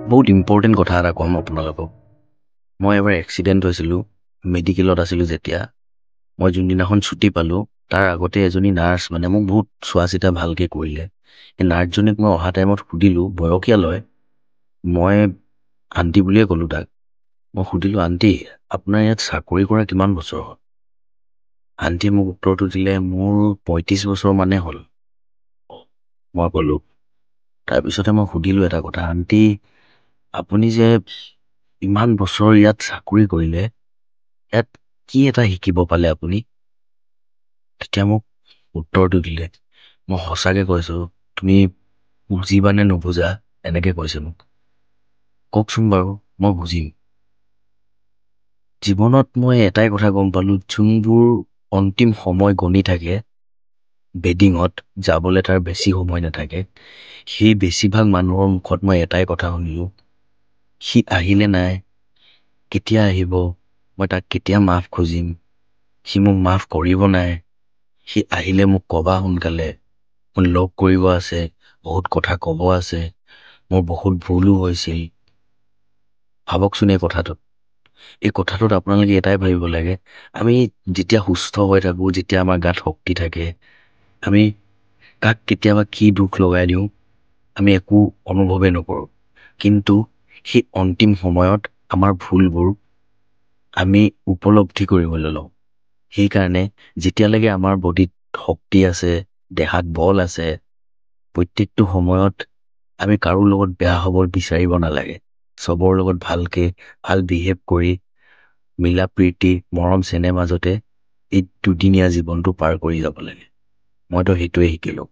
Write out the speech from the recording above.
বহুত ইম্পৰ্টেণ্ট কথা এটা ক'ম আপোনালোকক। মই এবাৰ এক্সিডেণ্ট হৈছিলোঁ, মেডিকেলত আছিলোঁ যেতিয়া। মই যোনদিনাখন ছুটি পালোঁ, তাৰ আগতে এজনী নাৰ্ছ মানে মোক বহুত চোৱা চিতা ভালকৈ কৰিলে। সেই নাৰ্ছজনীক মই অহা টাইমত সুধিলোঁ, বয়সীয়াল হয়। মই আণ্টি বুলিয়ে ক'লোঁ তাক। মই সুধিলোঁ, আণ্টি আপোনাৰ ইয়াত চাকৰি কৰা কিমান বছৰ হ'ল? আণ্টিয়ে মোক উত্তৰটো দিলে, মোৰ 35 বছৰ মানে হ'ল। মই ক'লোঁ, তাৰপিছতে মই সুধিলোঁ এটা কথা, আণ্টি আপুনি যে ইমান বছৰ ইয়াত চাকৰি কৰিলে, ইয়াত কি এটা শিকিব পালে আপুনি? তেতিয়া মোক উত্তৰটো দিলে, মই সঁচাকৈ কৈছোঁ, তুমি বুজিবা নে নুবুজা, এনেকৈ কৈছে মোক। কওকচোন বাৰু, মই বুজিম। জীৱনত মই এটাই কথা গম পালোঁ, যোনবোৰ অন্তিম সময় গণি থাকে বেডিঙত যাবলৈ তাৰ বেছি সময় নাথাকে, সেই বেছিভাগ মানুহৰ মুখত মই এটাই কথা শুনিলোঁ, সি আহিলে নাই, কেতিয়া আহিব, মই তাক কেতিয়া মাফ খুজিম, সি মোক মাফ কৰিব নাই, সি আহিলে মোক ক'বা সোনকালে, মোক লগ কৰিব আছে, বহুত কথা ক'ব আছে, মোৰ বহুত ভুলো হৈছিল। ভাবকচোন এই কথাটোত আপোনালোকে এটাই ভাবিব লাগে, আমি যেতিয়া সুস্থ হৈ থাকোঁ, যেতিয়া আমাৰ গাত শক্তি থাকে, আমি কাক কেতিয়াবা কি দুখ লগাই দিওঁ, আমি একো অনুভৱেই নকৰোঁ। কিন্তু সেই অন্তিম সময়ত আমাৰ ভুলবোৰ আমি উপলব্ধি কৰিবলৈ লওঁ। সেইকাৰণে যেতিয়ালৈকে আমাৰ বডিত শক্তি আছে, দেহাত বল আছে, প্ৰত্যেকটো সময়ত আমি কাৰো লগত বেয়া হ'ব বিচাৰিব নালাগে। চবৰ লগত ভাল বিহেভ কৰি, মিলা প্ৰীতি, মৰম চেনেহ মাজতে এই দুদিনীয়া জীৱনটো পাৰ কৰি যাব লাগে। মইতো সেইটোৱে শিকিলোঁ।